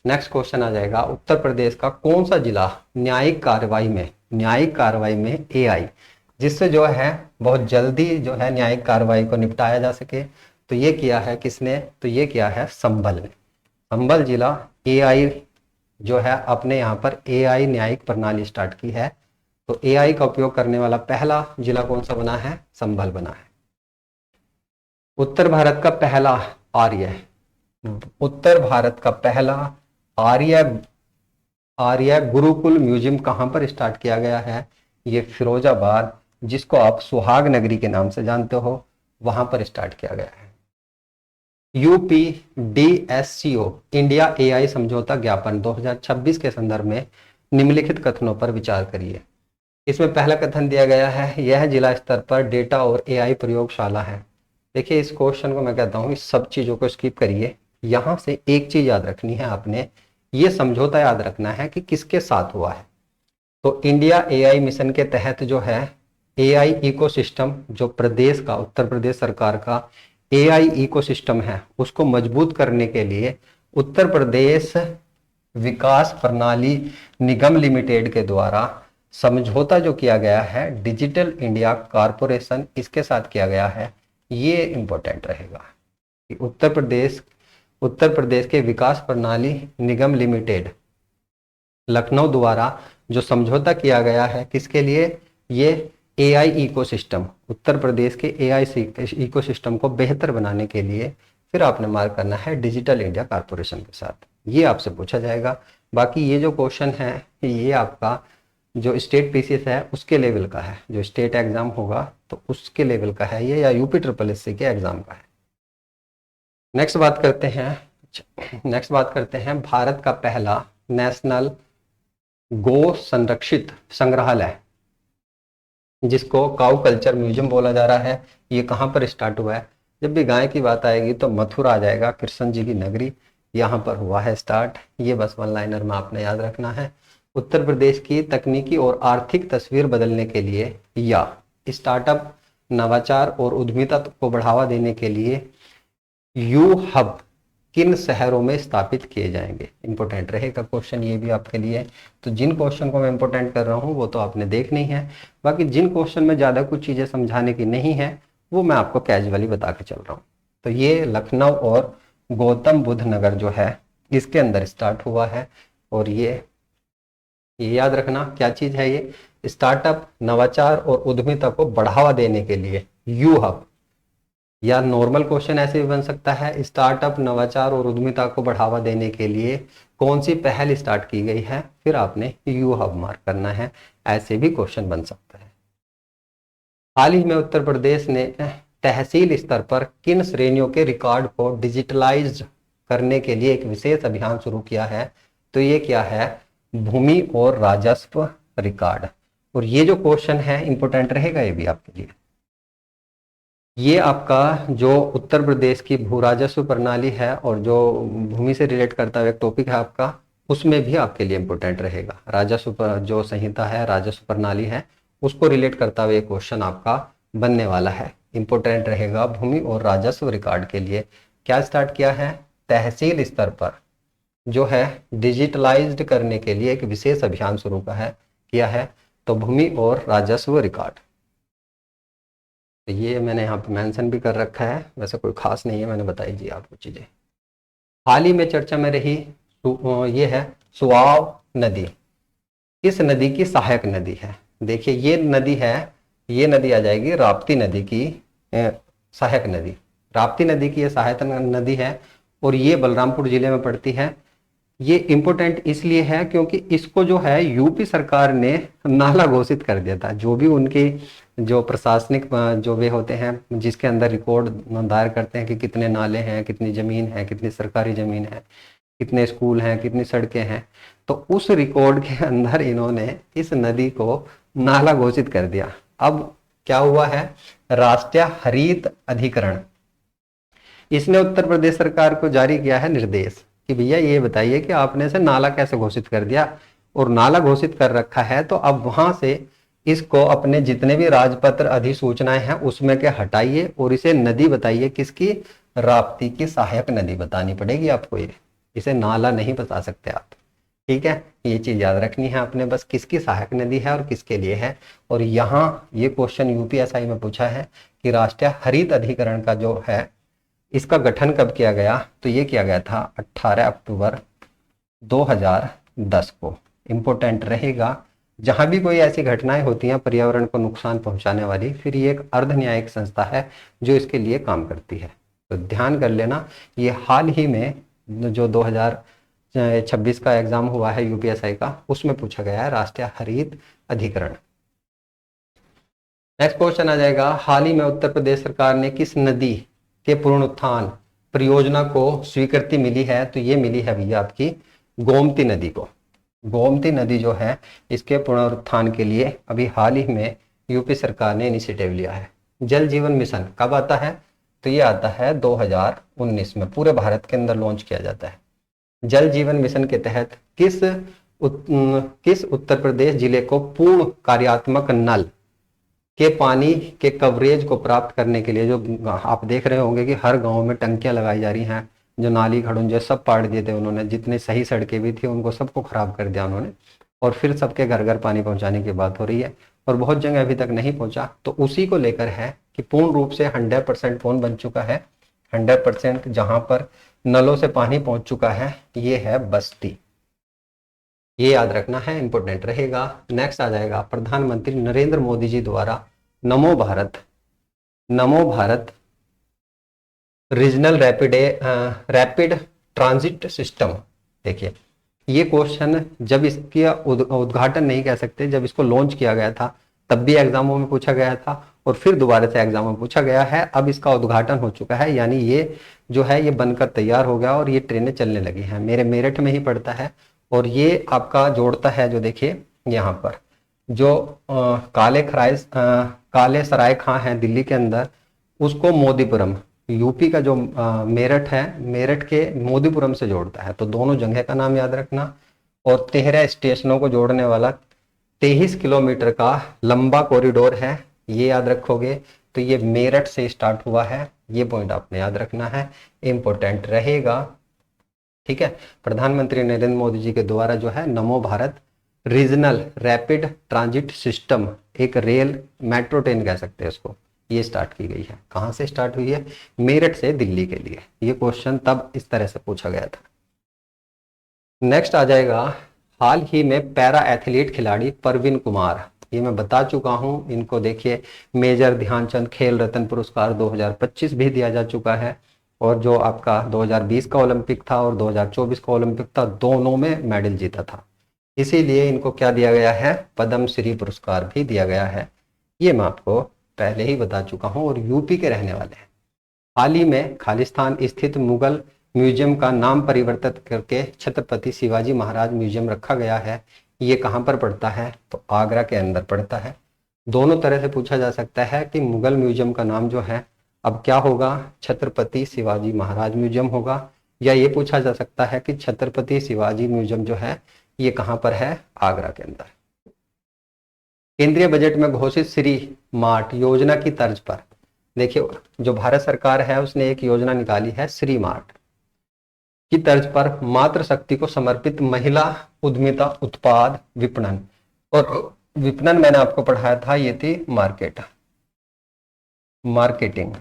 नेक्स्ट क्वेश्चन आ जाएगा, उत्तर प्रदेश का कौन सा जिला न्यायिक कार्रवाई में AI, जिससे जो है बहुत जल्दी जो है न्यायिक कार्रवाई को निपटाया जा सके, तो ये किया है किसने, तो ये किया है संभल ने। संभल जिला AI जो है अपने यहाँ पर AI न्यायिक प्रणाली स्टार्ट की है। तो AI का उपयोग करने वाला पहला जिला कौन सा बना है, संभल बना है। उत्तर भारत का पहला आर्य गुरुकुल म्यूजियम कहां पर स्टार्ट किया गया है, ये फिरोजाबाद, जिसको आप सुहाग नगरी के नाम से जानते हो, वहां पर स्टार्ट किया गया है। UPDSCO इंडिया AI समझौता ज्ञापन 2026 के संदर्भ में निम्नलिखित कथनों पर विचार करिए। इसमें पहला कथन दिया गया है, यह जिला स्तर पर डेटा और AI प्रयोगशाला है। देखिए, इस क्वेश्चन को मैं कहता हूँ इस सब चीजों को स्किप करिए, यहां से एक चीज याद रखनी है आपने, ये समझौता याद रखना है कि किसके साथ हुआ है। तो इंडिया AI मिशन के तहत जो है AI इकोसिस्टम, जो प्रदेश का, उत्तर प्रदेश सरकार का AI इकोसिस्टम है, उसको मजबूत करने के लिए उत्तर प्रदेश विकास प्रणाली निगम लिमिटेड के द्वारा समझौता जो किया गया है डिजिटल इंडिया कॉरपोरेशन, इसके साथ किया गया है। ये इंपॉर्टेंट रहेगा कि उत्तर प्रदेश के विकास प्रणाली निगम लिमिटेड लखनऊ द्वारा जो समझौता किया गया है किसके लिए, ये AI इकोसिस्टम, उत्तर प्रदेश के AI इकोसिस्टम को बेहतर बनाने के लिए। फिर आपने मार्क करना है डिजिटल इंडिया कॉरपोरेशन के साथ, ये आपसे पूछा जाएगा। बाकी ये जो क्वेश्चन है ये आपका जो स्टेट पीसीएस है उसके लेवल का है, जो स्टेट एग्जाम होगा तो उसके लेवल का है ये, या यूपी ट्रिपल एससी के एग्जाम का है। नेक्स्ट बात करते हैं भारत का पहला नेशनल गो संरक्षित संग्रहालय, जिसको काउ कल्चर म्यूजियम बोला जा रहा है, ये कहाँ पर स्टार्ट हुआ है। जब भी गाय की बात आएगी तो मथुरा आ जाएगा, कृष्ण जी की नगरी, यहाँ पर हुआ है स्टार्ट। ये बस वन लाइनर में आपने याद रखना है। उत्तर प्रदेश की तकनीकी और आर्थिक तस्वीर बदलने के लिए या स्टार्टअप, नवाचार और उद्यमिता को बढ़ावा देने के लिए यू हब किन शहरों में स्थापित किए जाएंगे। इंपॉर्टेंट रहेगा क्वेश्चन ये भी आपके लिए। तो जिन क्वेश्चन को मैं इंपॉर्टेंट कर रहा हूँ वो तो आपने देखनी है, बाकी जिन क्वेश्चन में ज़्यादा कुछ चीज़ें समझाने की नहीं है वो मैं आपको कैजुअली बता के चल रहा हूँ। तो ये लखनऊ और गौतम बुद्ध नगर जो है इसके अंदर स्टार्ट हुआ है। और ये याद रखना क्या चीज़ है ये, स्टार्टअप, नवाचार और उद्यमिता को बढ़ावा देने के लिए यू हब, या नॉर्मल क्वेश्चन ऐसे भी बन सकता है, स्टार्टअप, नवाचार और उद्यमिता को बढ़ावा देने के लिए कौन सी पहल स्टार्ट की गई है, फिर आपने यू हब मार्क करना है। ऐसे भी क्वेश्चन बन सकता है। हाल ही में उत्तर प्रदेश ने तहसील स्तर पर किन श्रेणियों के रिकॉर्ड को डिजिटलाइज करने के लिए एक विशेष अभियान शुरू किया है। तो ये क्या है, भूमि और राजस्व रिकॉर्ड। और ये जो क्वेश्चन है इंपॉर्टेंट रहेगा ये भी आपके लिए। ये आपका जो उत्तर प्रदेश की भू राजस्व प्रणाली है और जो भूमि से रिलेट करता हुआ एक टॉपिक है आपका, उसमें भी आपके लिए इंपॉर्टेंट रहेगा। राजस्व जो संहिता है, राजस्व प्रणाली है, उसको रिलेट करता हुआ एक क्वेश्चन आपका बनने वाला है। इंपॉर्टेंट रहेगा भूमि और राजस्व रिकॉर्ड के लिए। क्या स्टार्ट किया है, तहसील स्तर पर जो है डिजिटलाइज्ड करने के लिए एक विशेष अभियान शुरू किया है। तो भूमि और राजस्व रिकॉर्ड, तो ये मैंने यहाँ पे मेंशन भी कर रखा है, वैसे कोई खास नहीं है, मैंने बताई जी आपको चीज़ें। हाल ही में चर्चा में रही ये है सुआव नदी, इस नदी की सहायक नदी है। देखिए ये नदी है, ये नदी आ जाएगी राप्ती नदी की सहायक नदी। राप्ती नदी की ये सहायक नदी है और ये बलरामपुर जिले में पड़ती है। ये इंपॉर्टेंट इसलिए है क्योंकि इसको जो है यूपी सरकार ने नाला घोषित कर दिया था। जो भी उनके जो प्रशासनिक जो वे होते हैं जिसके अंदर रिकॉर्ड दायर करते हैं कि कितने नाले हैं, कितनी जमीन है, कितनी सरकारी जमीन है, कितने स्कूल हैं, कितनी सड़कें हैं, तो उस रिकॉर्ड के अंदर इन्होंने इस नदी को नाला घोषित कर दिया। अब क्या हुआ है, राष्ट्रीय हरित अधिकरण, इसने उत्तर प्रदेश सरकार को जारी किया है निर्देश कि भैया ये बताइए कि आपने इसे नाला कैसे घोषित कर दिया, और नाला घोषित कर रखा है तो अब वहां से इसको अपने जितने भी राजपत्र अधिसूचनाएं हैं उसमें के हटाइए और इसे नदी बताइए। किसकी, राप्ती की सहायक नदी बतानी पड़ेगी आपको, ये इसे नाला नहीं बता सकते आप। ठीक है, ये चीज याद रखनी है आपने बस, किसकी सहायक नदी है और किसके लिए है। और यहाँ ये क्वेश्चन यूपीएसआई में पूछा है कि राष्ट्रीय हरित अधिकरण का जो है इसका गठन कब किया गया, तो ये किया गया था 18 अक्टूबर 2010 को। इंपॉर्टेंट रहेगा, जहां भी कोई ऐसी घटनाएं होती हैं पर्यावरण को नुकसान पहुंचाने वाली, फिर ये एक अर्ध न्यायिक संस्था है जो इसके लिए काम करती है। तो ध्यान कर लेना, ये हाल ही में जो 2026 का एग्जाम हुआ है यूपीएसआई का, उसमें पूछा गया है राष्ट्रीय हरित अधिकरण। नेक्स्ट क्वेश्चन आ जाएगा, हाल ही में उत्तर प्रदेश सरकार ने किस नदी के पुनरुत्थान परियोजना को स्वीकृति मिली है, तो ये मिली है भैया आपकी गोमती नदी को। गोमती नदी जो है इसके पुनरुत्थान के लिए अभी हाल ही में यूपी सरकार ने इनिशिएटिव लिया है। जल जीवन मिशन कब आता है, तो ये आता है 2019 में, पूरे भारत के अंदर लॉन्च किया जाता है। जल जीवन मिशन के तहत किस उत्तर प्रदेश जिले को पूर्ण कार्यात्मक नल के पानी के कवरेज को प्राप्त करने के लिए, जो आप देख रहे होंगे कि हर गांव में टंकियां लगाई जा रही हैं, जो नाली खड़ूंजे सब पाड़ दिए थे उन्होंने, जितने सही सड़कें भी थी उनको सबको खराब कर दिया उन्होंने, और फिर सबके घर घर पानी पहुंचाने की बात हो रही है और बहुत जगह अभी तक नहीं पहुंचा। तो उसी को लेकर है कि पूर्ण रूप से 100% कौन बन चुका है, 100% जहां पर नलों से पानी पहुंच चुका है, ये है बस्ती। ये याद रखना है, इंपॉर्टेंट रहेगा। नेक्स्ट आ जाएगा, प्रधानमंत्री नरेंद्र मोदी जी द्वारा नमो Bharat regional rapid transit system, देखिए ये क्वेश्चन जब इसकी उद्घाटन नहीं कह सकते, जब इसको लॉन्च किया गया था तब भी एग्जामों में पूछा गया था और फिर दोबारा से एग्जाम में पूछा गया है। अब इसका उद्घाटन हो चुका है, यानी ये जो है ये बनकर तैयार हो गया और ये ट्रेनें चलने लगी हैं। मेरे मेरठ में ही पड़ता है और ये आपका जोड़ता है, जो देखिए यहाँ पर जो काले सराय खां है दिल्ली के अंदर, उसको मोदीपुरम, यूपी का जो मेरठ है, मेरठ के मोदीपुरम से जोड़ता है। तो दोनों जगह का नाम याद रखना। और 13 स्टेशनों को जोड़ने वाला 23 किलोमीटर का लंबा कॉरिडोर है, ये याद रखोगे। तो ये मेरठ से स्टार्ट हुआ है, ये पॉइंट आपने याद रखना है, इंपॉर्टेंट रहेगा। ठीक है, प्रधानमंत्री नरेंद्र मोदी जी के द्वारा जो है नमो Bharat regional rapid transit system, एक रेल मेट्रो ट्रेन कह सकते हैं इसको, ये स्टार्ट की गई है। कहां से स्टार्ट हुई है? मेरठ से दिल्ली के लिए। ये क्वेश्चन तब इस तरह से पूछा गया था। नेक्स्ट आ जाएगा, हाल ही में पैरा एथलीट खिलाड़ी परवीन कुमार, ये मैं बता चुका हूं। इनको देखिए मेजर ध्यानचंद खेल रत्न पुरस्कार 2025 भी दिया जा चुका है और जो आपका 2020 का ओलंपिक था और 2024 का ओलंपिक था, दोनों में मेडल जीता था। इसीलिए इनको क्या दिया गया है? पद्म श्री पुरस्कार भी दिया गया है। ये मैं आपको पहले ही बता चुका हूं और यूपी के रहने वाले हैं। हाल ही में खालिस्तान स्थित मुगल म्यूजियम का नाम परिवर्तित करके छत्रपति शिवाजी महाराज म्यूजियम रखा गया है। ये कहाँ पर पड़ता है? तो आगरा के अंदर पड़ता है। दोनों तरह से पूछा जा सकता है कि मुगल म्यूजियम का नाम जो है अब क्या होगा? छत्रपति शिवाजी महाराज म्यूजियम होगा। या ये पूछा जा सकता है कि छत्रपति शिवाजी म्यूजियम जो है ये कहाँ पर है? आगरा के अंदर। केंद्रीय बजट में घोषित श्री मार्ट योजना की तर्ज पर, देखिए जो भारत सरकार है उसने एक योजना निकाली है श्री मार्ट की तर्ज पर, मातृ शक्ति को समर्पित महिला उद्यमिता उत्पाद विपणन। और विपणन मैंने आपको पढ़ाया था, ये थी मार्केटिंग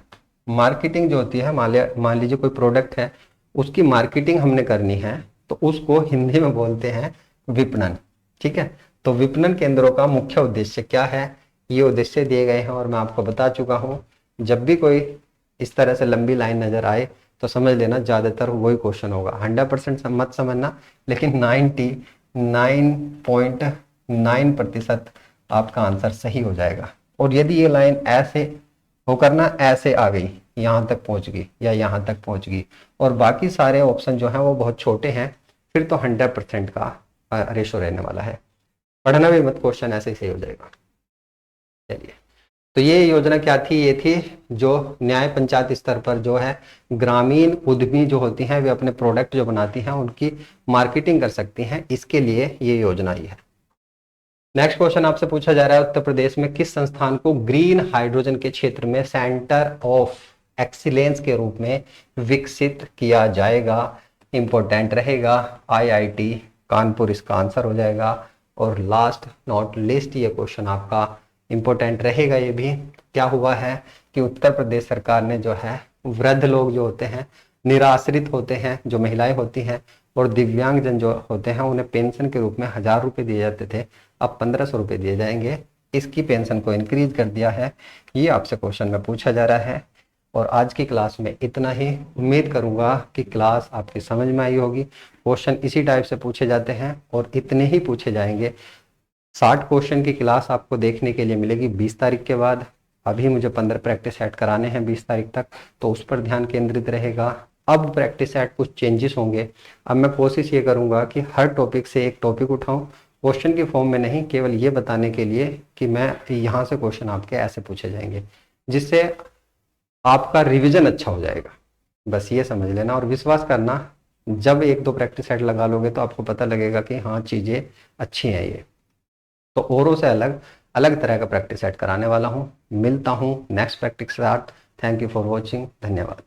जो होती है, मान लीजिए कोई प्रोडक्ट है, उसकी मार्केटिंग हमने करनी है तो उसको हिंदी में बोलते हैं विपणन। ठीक है, तो विपणन केंद्रों का मुख्य उद्देश्य क्या है? ये उद्देश्य दिए गए हैं और मैं आपको बता चुका हूं। जब भी कोई इस तरह से लंबी लाइन नजर आए तो समझ लेना ज्यादातर वही क्वेश्चन होगा। 100% मत समझना, लेकिन 99.9% आपका आंसर सही हो जाएगा। और यदि ये लाइन ऐसे होकर ना ऐसे आ गई, यहां तक पहुंच गई या यहां तक पहुंच गई और बाकी सारे ऑप्शन जो हैं वो बहुत छोटे हैं, फिर तो 100% का रेशो रहने वाला है। पढ़ना भी मत, क्वेश्चन ऐसे ही सही हो जाएगा। चलिए, तो ये योजना क्या थी? ये थी जो न्याय पंचायत स्तर पर जो है ग्रामीण उद्यमी जो होती हैं वे अपने प्रोडक्ट जो बनाती हैं उनकी मार्केटिंग कर सकती हैं, इसके लिए ये योजना ही है। नेक्स्ट क्वेश्चन आपसे पूछा जा रहा है, उत्तर प्रदेश में किस संस्थान को ग्रीन हाइड्रोजन के क्षेत्र में सेंटर ऑफ एक्सीलेंस के रूप में विकसित किया जाएगा? इंपॉर्टेंट रहेगा, IIT कानपुर इसका आंसर हो जाएगा। और लास्ट नॉट लिस्ट ये क्वेश्चन आपका इंपॉर्टेंट रहेगा। ये भी क्या हुआ है कि उत्तर प्रदेश सरकार ने जो है वृद्ध लोग जो होते हैं, निराश्रित होते हैं, जो महिलाएं होती हैं और दिव्यांगजन जो होते हैं, उन्हें पेंशन के रूप में 1000 रुपये दिए जाते थे, अब 1500 रुपये दिए जाएंगे। इसकी पेंशन को इंक्रीज कर दिया है। ये आपसे क्वेश्चन में पूछा जा रहा है। और आज की क्लास में इतना ही। उम्मीद करूंगा कि क्लास आपकी समझ में आई होगी। क्वेश्चन इसी टाइप से पूछे जाते हैं और इतने ही पूछे जाएंगे। 60 क्वेश्चन की क्लास आपको देखने के लिए मिलेगी 20 तारीख के बाद। अभी मुझे 15 प्रैक्टिस सेट कराने हैं 20 तारीख तक, तो उस पर ध्यान केंद्रित रहेगा। अब प्रैक्टिस सेट कुछ चेंजेस होंगे। अब मैं कोशिश ये करूंगा कि हर टॉपिक से एक टॉपिक उठाऊं, क्वेश्चन की फॉर्म में नहीं, केवल ये बताने के लिए कि मैं यहाँ से क्वेश्चन आपके ऐसे पूछे जाएंगे, जिससे आपका रिविजन अच्छा हो जाएगा। बस ये समझ लेना और विश्वास करना, जब 1-2 प्रैक्टिस सेट लगा लोगे तो आपको पता लगेगा कि हाँ चीज़ें अच्छी हैं। ये तो औरों से अलग अलग तरह का प्रैक्टिस सेट कराने वाला हूँ। मिलता हूँ नेक्स्ट प्रैक्टिस के साथ। Thank you for watching. धन्यवाद।